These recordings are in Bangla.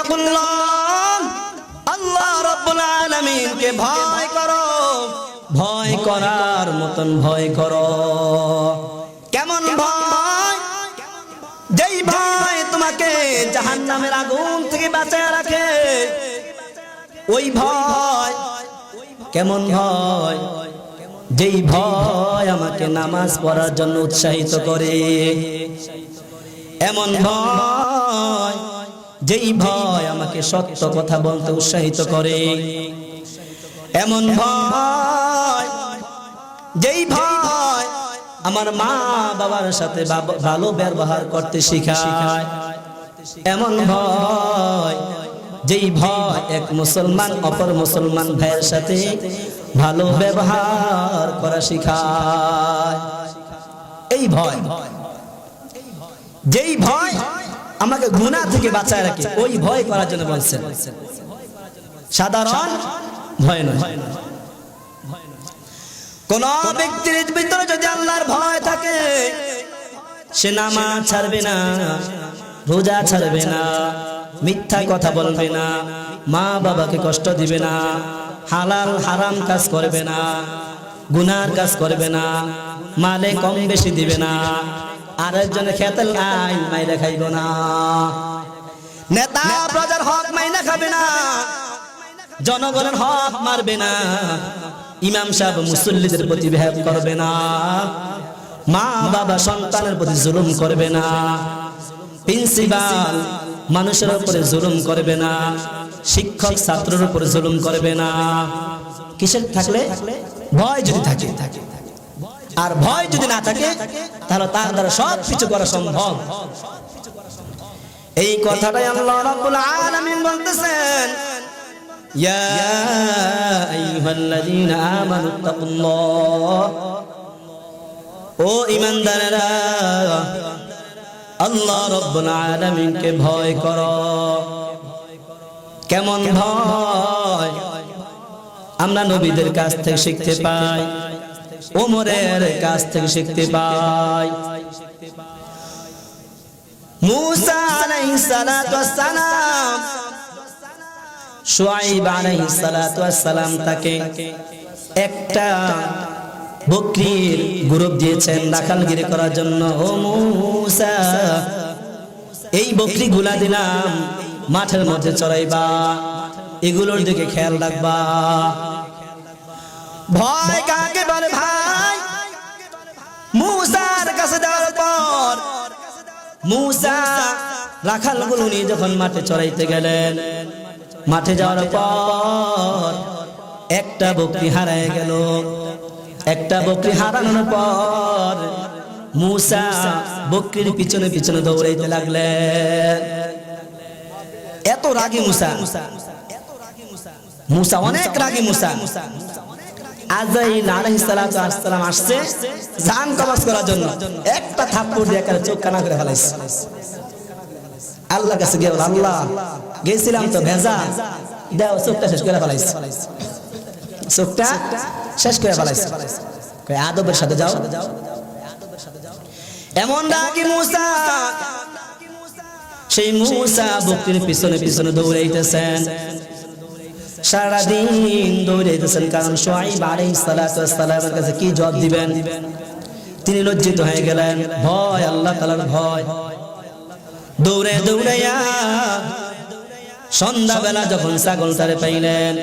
ইত্তাকুল্লাহ, আল্লাহ রাব্বুল আলামিনকে ভয় করো, ভয় করার মতন ভয় করো। কেমন ভয়? যেই ভয় তোমাকে জাহান্নামের আগুন থেকে বাঁচায় রাখে, ওই ভয়। কেমন ভয়? যেই ভয় আমাকে নামাজ পড়ার জন্য উৎসাহিত করে, এমন ভয় যেই ভয় আমাকে সত্য কথা বলতে উৎসাহিত করে, এমন ভয় যেই ভয় আমার মা বাবার সাথে ভালো ব্যবহার করতে শেখায়, এমন ভয় যেই ভয় এক মুসলমান অপর মুসলমান ভাইয়ের সাথে ভালো ব্যবহার করা শেখায়। এই ভয়, যেই ভয় আমাকে গুনাহ থেকে বাঁচায় রাখে, ওই ভয় করার জন্য বলছেন, সাধারণ ভয় নয়। কোন ব্যক্তির ভিতরে যদি আল্লাহর ভয় থাকে, সে নামাজ ছাড়বে না, রোজা ছাড়বে না, মিথ্যা কথা বলবে না, মা বাবাকে কষ্ট দিবে না, হালাল হারাম কাজ করবে না, গুনার কাজ করবে না, মালে কম বেশি দিবে না, আরেকজনের খেতের আইন মাইরা খাইব না, নেতা প্রজার হক মাইনা খাবে না, জনগণের হক মারবে না, ইমাম সাহেব মুসল্লিদের প্রতি বিহেভ করবে না, মা বাবা সন্তানের প্রতি জুলুম করবে না, প্রিন্সিপাল মানুষের উপরে জুলুম করবে না, শিক্ষক ছাত্রের উপরে জুলুম করবে না। কিসের থাকলে? ভয় যদি থাকে। আর ভয় যদি না থাকে, তাহলে তার দ্বারা সব কিছু করা সম্ভব। এই কথাটাই আল্লাহ রাব্বুল আলামিন বলতেছেন, ইয়া আইয়ুহাল্লাযীনা আমানুত্তাকুল্লাহ, ও ঈমানদারেরা আল্লাহ রাব্বুল আলামিনকে ভয় করো। কেমন ভয়? আমরা নবীদের কাছ থেকে শিখতে পাই, ওমরের কাছ থেকে শিখতে পাই। মূসা আলাইহিস সালাতু ওয়াস সালাম, শুআইব আলাইহিস সালাতু ওয়াস সালাম তাকে একটা বকরির গ্রুপ দিয়েছেন রাখালগিরি করার জন্য। ও মূসা, এই বকরি গুলা দিলাম, মাঠের মধ্যে চড়াইবা, এগুলোর দিকে খেয়াল রাখবা। ভয় কাকে বলে ভাই? মূসার কাছে যাওয়ার পর মূসা রাখালগুলো নিয়ে যখন মাঠে চড়াইতে গেলেন, মাঠে যাওয়ার পর একটা বকরি হারায় গেল। একটা বকরি হারানোর পর মূসা বকরির পিছনে পিছনে দৌড়াইতে লাগলেন। এত রাগী মূসা, মূসা অনেক রাগী মূসা। আজরাইল আলাইহিস সালাতু ওয়াস সালাম আসছে জান কবজ করার জন্য, একটা থাপ্পড় দিয়ে একেবারে চোখ কানা করে ফেলাইছে। আল্লাহর কাছে গিয়ে বলে, আল্লাহ গেছিলাম তো ভেজা, দাও চোখটা শেষ করে ফেলাইছে, চোখটা শেষ করে ফেলাইছে। কই আদবের সাথে যাও। এমন রাগী মূসা, সেই মূসা বকরির পিছনে পিছনে দৌড়াইতেছেন, সারাদিন দৌড়াইতেছেন। কারণ শুআইব আলাইহিস সালাতু ওয়াস সালামের কাছে কি জবাব দিবেন? তিনি লজ্জিত হয়ে গেলেন। ভয়, আল্লাহ তাআলার ভয়। দৌড়ে দৌড়াইয়া সন্ধ্যাবেলা যখন ছাগলটারে পাইলেন,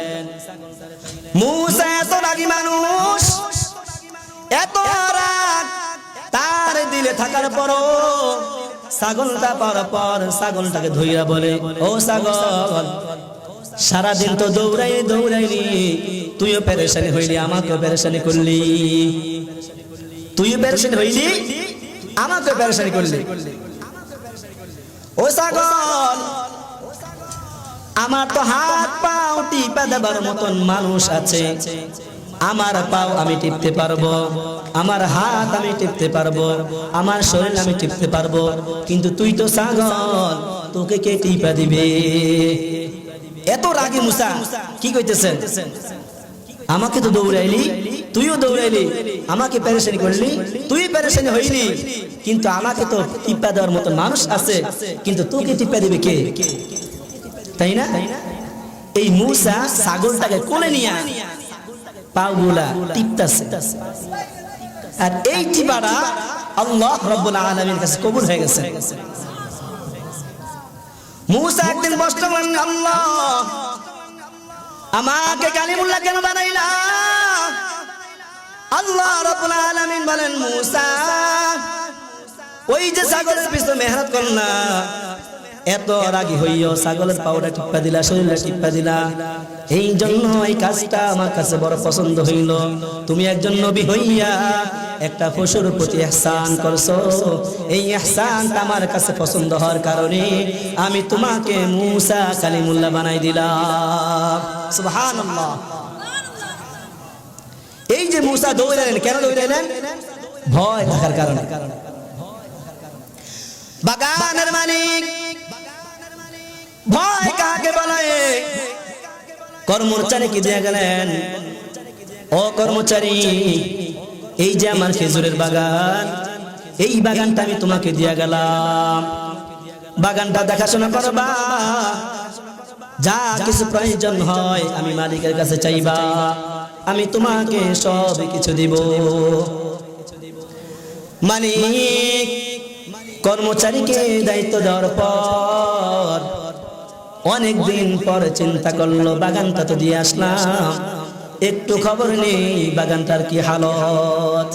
মূসা এত রাগী মানুষ, এত রাগ তার দিলে থাকার পরও ছাগলটা পাওয়ার পর ছাগলটাকে ধইরা বলে, ও ছাগল, সারাদিন তো দৌড়াইলি, তুইও পেরেশানি হইলি, আমাকেও পেরেশানি করলি, তুইও পেরেশানি হইলি, আমাকেও পেরেশানি করলি। ও ছাগল, আমার তো হাত পাও টিপা দেবার মতন মানুষ আছে, আমার পাও আমি টিপতে পারবো, আমার হাত আমি টিপতে পারবো, আমার শরীর আমি টিপতে পারবো, কিন্তু তুই তো ছাগল, তোকে কে টিপা দিবে? এত রাগী মূসা কি কইতেছেন? আমাকে তো দৌড়াইলি, তুইও দৌড়াইলি, আমাকে পেরেশানি করলি, তুই পেরেশানি হইলি, কিন্তু আমাকে তো টিপা দেওয়ার মতো মানুষ আছে, কিন্তু তোকে টিপা দিবে কে? তাই না? এই মূসা ছাগলটাকে কোলে নিয়ে পাগুলা টিপতেছে, আর এই টিপাটা আল্লাহ রাব্বুল আলামিনের কাছে কবুল হয়ে গেছে। মূসা একদিন প্রশ্ন করলেন, আল্লাহ আমাকে কালিমুল্লাহ কেন বানাইলা? আল্লাহ রাব্বুল আলামিন বলেন, মূসা ওই যে ছাগলের পিছনে মেহনত করলা, এত রাগী হইও ছাগলের পাউডা টিপ্পা দিলা, শরীরে টিপ্পা দিলা, এই জন্য এই কাজটা আমার কাছে বড় পছন্দ হইল। তুমি একজন নবী হইয়া একটা পশুর প্রতি ইহসান করছো, এই ইহসানটা আমার কাছে পছন্দ হওয়ার কারণে আমি তোমাকে মূসা কালিমুল্লাহ বানাই দিলাম। সুবহানাল্লাহ। এই যে মূসা দৌড়ালেন, কেন দৌড়ালেন? ভয় থাকার কারণে। বাগানের মালিক ভয় কাকে বলে? কর্মচারীকে দিয়ে গেলেন, ও কর্মচারী, এই যে আমার খেজুরের বাগান, এই বাগানটা আমি তোমাকে দিয়ে গেলাম, বাগানটা দেখাশোনা করবা, যা কিছু প্রয়োজন হয় আমি মালিকের কাছে চাইবা, আমি তোমাকে সব কিছু দিব। মালিক কর্মচারীকে দায়িত্ব দেওয়ার পর অনেকদিন পর চিন্তা করলো, বাগানটা তো দিয়ে আসলাম, একটু খবর নেই বাগানটার কি হালত।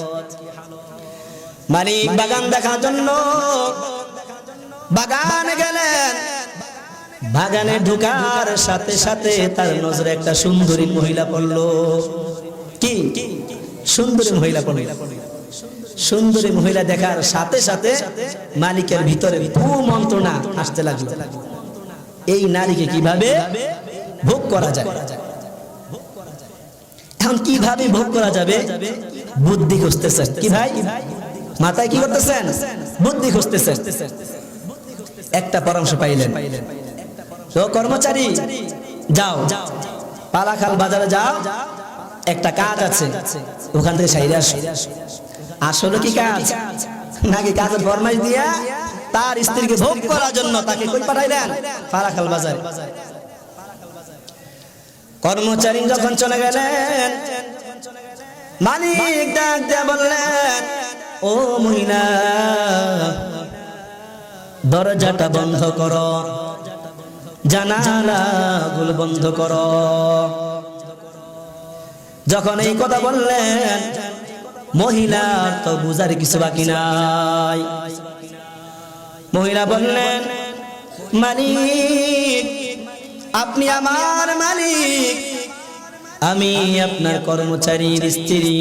মালিক বাগান দেখার জন্য বাগানে গেলেন। বাগানে ঢোকার সাথে সাথে তার নজরে একটা সুন্দরী মহিলা পড়লো। কি সুন্দরী মহিলা পড়ল? সুন্দরী মহিলা দেখার সাথে সাথে মালিকের ভিতরে মন্ত্রণা আসতে লাগলো, এই নারীকে কিভাবে ভোগ করা যায়। এখন কিভাবে ভোগ করা যাবে বুদ্ধি খুঁজতেছেন। কি ভাই মাথায় কি করতেছেন? বুদ্ধি খুঁজতেছেন। একটা পরামর্শ পাইলেন, তো কর্মচারী যাও পালাখাল বাজারে যাও, একটা কাজ আছে, ওখান থেকে সাইরে আসো। আসলে কি কাজ নাকি কাজের ফরমাইশ দিয়া তার স্ত্রীকে ভোগ করার জন্য তাকে কই পাঠাইলেন? পালাখাল বাজারে। কর্মচারী যখন চলে গেলেন, মালিক ডাক দিয়ে বললেন, ও মহিলা, দরজাটা বন্ধ করো, জানালাগুলো বন্ধ করো। যখন এই কথা বললেন, মহিলার তো বুঝার কিছু বাকি নাই। মহিলা বললেন, মালিক আপনি আমার মালিক, আমি আপনার কর্মচারীর স্ত্রী,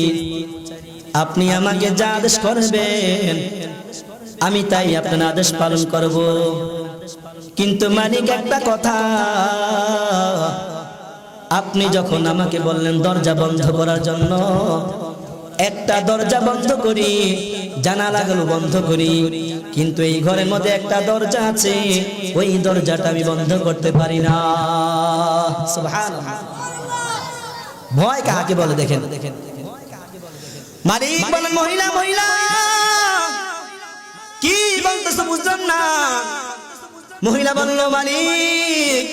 আপনি আমাকে যা আদেশ করবেন আমি তাই আপনার আদেশ পালন করব। কিন্তু মালিক একটা কথা, আপনি যখন আমাকে বললেন দরজা বন্ধ করার জন্য, একটা দরজা বন্ধ করি, জানালাগুলো বন্ধ করি, কিন্তু এই ঘরের মধ্যে একটা দরজা আছে, ওই দরজাটা আমি বন্ধ করতে পারি না। সুবহানাল্লাহ। ভয় কাকে বলে দেখেন। মালিক বলেন, মহিলা মহিলা কি বলতেছো বুঝলাম না। মহিলা বলল, মালিক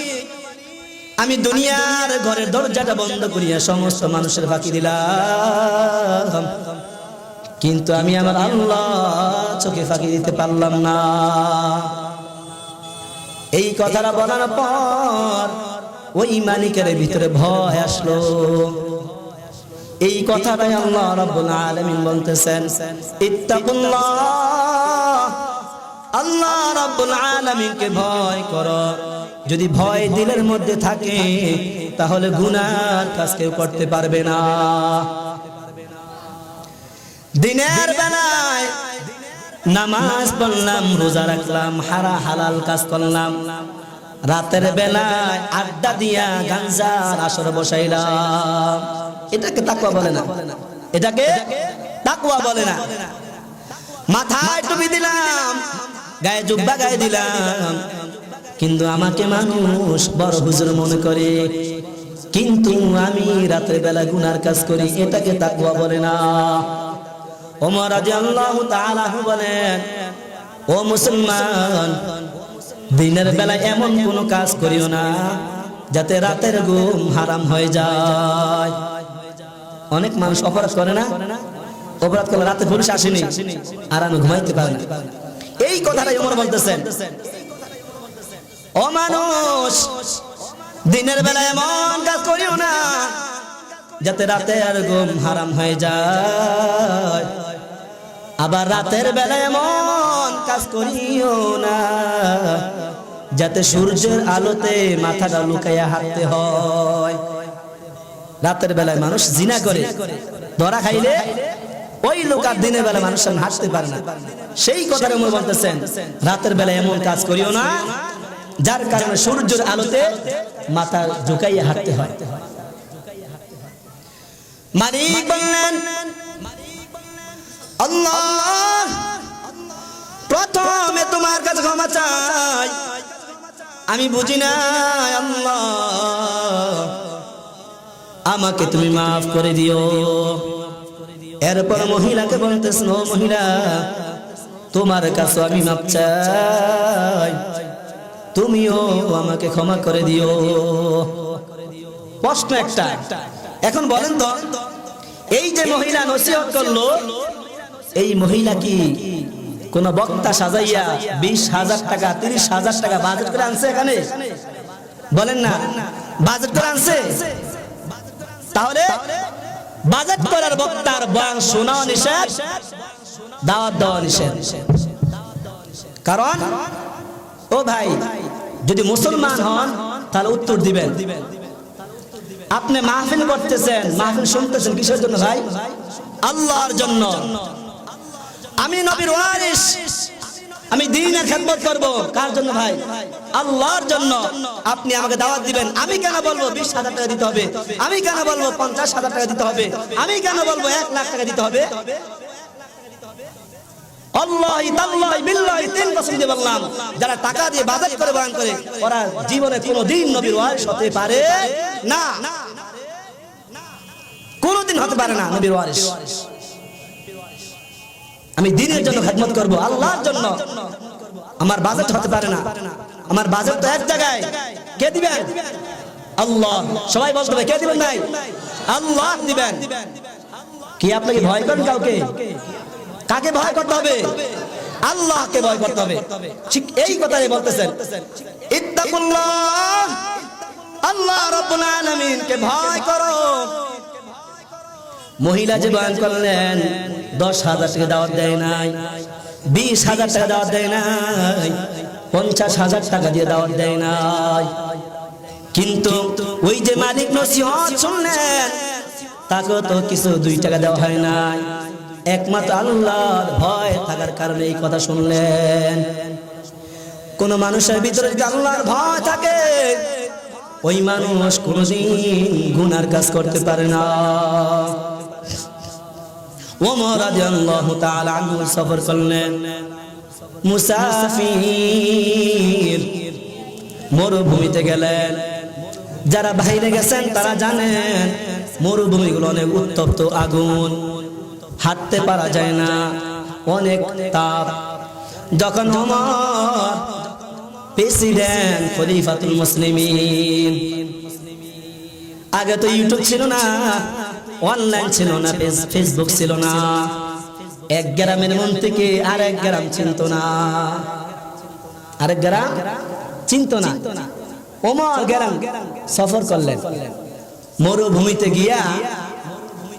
আমি দুনিয়ার ঘরের দরজাটা বন্ধ করিয়া সমস্ত মানুষের ফাঁকি দিলাম, কিন্তু আমি আমার আল্লাহ চোখে ফাঁকি দিতে পারলাম না। এই কথাটা বলার পর ওই মালিকের ভিতরে ভয় আসলো। এই কথাটাই আল্লাহ রাব্বুল আলামিন বলতেছেন, ইত্তাকুল্লাহ, আল্লাহ রাব্বুল আলামিনকে ভয় করো। যদি ভয় দিলের মধ্যে থাকে তাহলে গুনার কাজ কেউ করতে পারবে না। দিনের বেলায় নামাজ পড়লাম, রোজা রাখলাম, হালাল কাজ করলাম, রাতের বেলায় আড্ডা দিয়া গাঞ্জার আসর বসাইলাম, এটাকে তাকওয়া বলে না। এটাকে তাকওয়া বলে না। মাথায় টুপি দিলাম, গায়ে জুব্বা গায়ে দিলাম, কিন্তু আমাকে মানুষ বড় হুজুর মনে করে, কিন্তু আমি রাতের বেলা গুনার কাজ করি, এটাকে তাকওয়া বলে না। ওমর রাদিয়াল্লাহু তাআলা বলেন, ও মুসলমান, দিনের বেলা এমন কোনো কাজ করিও না যাতে রাতের ঘুম হারাম হয়ে যায়। অনেক মানুষ অপরাধ করে না, অপরাধ করলে রাতে পুলিশ আসেনি আর আমি ঘুমাইতে পারি না। এই কথাটাই ওমর বলতেছেন, ও মানুষ দিনের বেলা এমন কাজ করিও না যাতে রাতের ঘুম হারাম হয়ে যায়, আবার রাতের বেলা এমন কাজ করিও না যাতে সূর্যের আলোতে মাথাটা লুকাইয়া হাঁটতে হয়। রাতের বেলায় মানুষ জিনা করে, ধরা খাইলে ওই লোক আর দিনের বেলা মানুষ হাঁটতে পারে না। সেই কথাটা ওমর বলতেছেন, রাতের বেলা এমন কাজ করিও না যার কারণে সূর্যের আলোতে মাথা ঝুঁকাইয়া হাঁটতে হয়। মালিক বললেন, আল্লাহ প্রথমে তোমার কাছে ক্ষমা চাই, আমি বুঝি না আল্লাহ, আমাকে তুমি মাফ করে দিও। এরপর মহিলাকে বলতেছেন, ও মহিলা তোমার কাছে আমি মাফ চাই, তুমিও আমাকে ক্ষমা করে দিও। প্রশ্ন একটা, এখন বলেন তো এই যে মহিলা নসিহত করলো, এই মহিলা কি কোন বক্তা সাজাইয়া 20,000 টাকা 30,000 টাকা বাজেট করে আনছে? এখানে বলেন না, বাজেট করে আনছে? তাহলে বাজেট করার বক্তার বয়ান শোনাও নিষেধ, দাওয়াত দেওয়া নিষেধ। কারণ ও ভাই, যদি মুসলমান হন তাহলে উত্তর দিবেন। আপনি মাহফিল করতেছেন, মাহফিল শুনতেছেন কিসের জন্য ভাই? আল্লাহর জন্য। আমি নবীর ওয়ারিস, আমি দ্বীনের খেদমত করব, কার জন্য ভাই? আল্লাহর জন্য। আপনি আমাকে দাওয়াত দিবেন, আমি কেন বলবো 20,000 টাকা দিতে হবে? আমি কেন বলবো 50,000 টাকা দিতে হবে? আমি কেন বলবো 1 লাখ টাকা দিতে হবে? আল্লাহি তাল্লাহি বিল্লাহি 3 কসম দিয়ে বললাম, যারা টাকা দিয়ে বাজেট করে বয়ান করে ওরা জীবনে কোনোদিন নবীর ওয়ারিস হতে পারে না, কোনোদিন হতে পারে না নবীর ওয়ারিস। আমি দ্বীনের জন্য খেদমত করব, আল্লাহর জন্য। আমার বাজেট হতে পারে না, আমার বাজেট তো এক জায়গায়। কে দিবেন? আল্লাহ। সবাই বলতে হবে কে দিবেন? ভাই আল্লাহ দিবেন। কি আপনাকে ভয় করেন কাউকে? কাকে ভয় করতে হবে? আল্লাহকে ভয় করতে হবে। ঠিক এই কথাই বলতেছেন, ইত্তাকুল্লাহ, আল্লাহ রাব্বুল আলামিনকে ভয় করো। মহিলা যে বয়ান করলেন 10,000 টাকা দাওয়াত দেয় নাই, 20,000 টাকা দাওয়াত দেয় নাই, 50,000 টাকা দিয়ে দাওয়াত দেয় নাই, কিন্তু ওই যে মালিক নসিহত শুনলেন তাকে তো কিছু 2 টাকা দেওয়া হয় নাই। একমাত্র আল্লাহর ভয় থাকার কারণে এই কথা শুনলেন। কোন মানুষের ভিতরে যদি আল্লাহর ভয় থাকে, ওই মানুষ কোনদিন গুনার কাজ করতে পারে না। ওমর রাদিয়াল্লাহু তাআলা আনহু সফর করলেন, মুসাফির, মরুভূমিতে গেলেন। যারা বাইরে গেছেন তারা জানেন মরুভূমিগুলো অনেক উত্তপ্ত আগুন, হাঁটতে পারা যায় না, অনেক তাপ। যখন ওমর প্রেসিডেন্ট, খলিফাতুল মুসলিমিন, আগে তো ইউটিউব ছিল না, অনলাইন ছিল না, ফেসবুক ছিল না, এক গ্রামের মন্ত্রীকে আরেক গ্রাম চিনত না, আরেক গ্রাম চিনত না। ওমর গ্রাম সফর করলেন, মরুভূমিতে গিয়া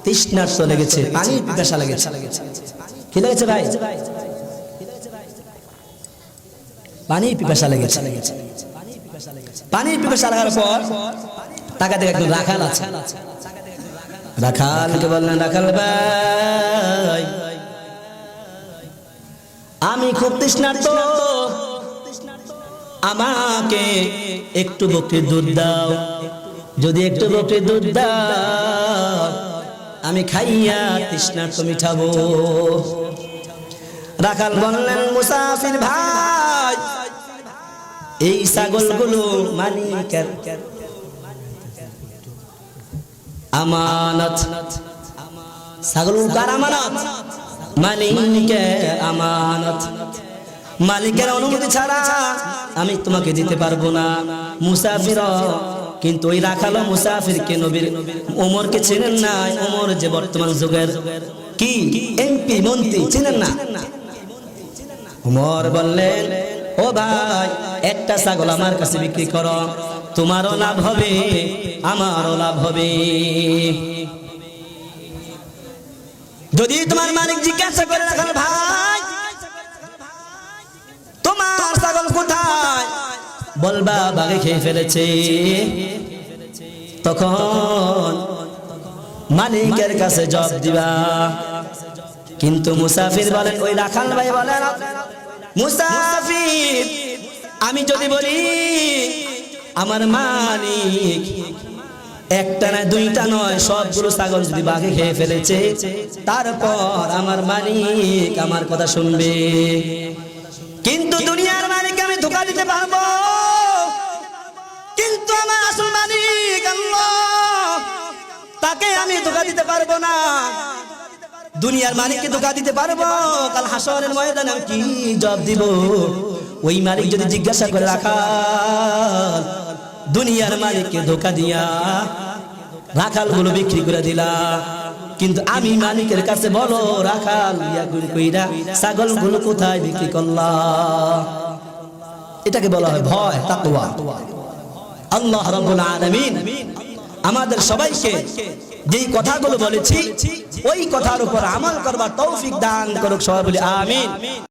তৃষ্ণার্ত লেগেছে, পানির পিপাসা লেগেছে। কি লেগেছে ভাই? পানির পিপাসা লেগেছে। পানির পিপাসা লাগার পর তাকে দেখে একজন রাখাল আছে, রাখালকে বললেন, রাখাল ভাই আমি খুব তৃষ্ণার্ত, আমাকে একটু বকরির দুধ দাও, যদি একটু বকরির দুধ দাও আমি খাইয়া তৃষ্ণার্ত মিটাবো। রাখাল বললেন, মুসাফির ভাই এই ছাগলগুলো মালিকের আমানত, ছাগলগুলো কার আমানত? মালিকের আমানত। মালিকের অনুমতি ছাড়া আমি তোমাকে দিতে পারবো না। মুসাফির, কিন্তু ওই রাখালো মুসাফিরকে নবীর ওমরকে চেনেন না। ওমর যে বর্তমান যুগের কি এমপি মন্ত্রী, চেনেন না? ওমর বললেন, ও ভাই, একটা ছাগল আমার কাছে বিক্রি করো, তোমারও লাভ হবে আমারও লাভ হবে। যদি তোমার মালিক জিজ্ঞাসা করে, রাখাল ভাই তোমার ছাগল কোথায়? বলবা বাঘে খেয়ে ফেলেছে। তখন মালিকের কাছে জবাব দিবা। কিন্তু মুসাফির বলেন, ওই রাখাল ভাই বলেন, মুসাফির আমি যদি বলি আমার মালিক একটা না দুইটা নয় সবগুলো ছাগল যদি বাঘে খেয়ে ফেলেছে, তারপর আমার মালিক আমার কথা শুনবে। কিন্তু দুনিয়ার মালিক আমি ধোঁকা দিতে পারবো, কিন্তু আমার আসল মালিক আল্লাহ, তাকে আমি ধোঁকা দিতে পারবো না। দুনিয়ার মালিককে ধোঁকা দিতে পারবো, কাল হাসরের ময়দানে আমি কি জবাব দিব? ওই মালিক যদি জিজ্ঞাসা করে, রাখাল দুনিয়ার মালিককে ধোঁকা দিয়া রাখাল গুলো বিক্রি করে দিলা, কিন্তু আমি মালিকের কাছে বলো রাখাল কইরা ছাগল গুলো কোথায় বিক্রি করলা? এটাকে বলা হয় ভয়, তাকওয়া। আল্লাহ রাব্বুল আলামিন আমাদের সবাইকে যেই কথাগুলো বলেছি ওই কথার উপর আমল করবার তৌফিক দান করুক। সবাই বলি আমিন।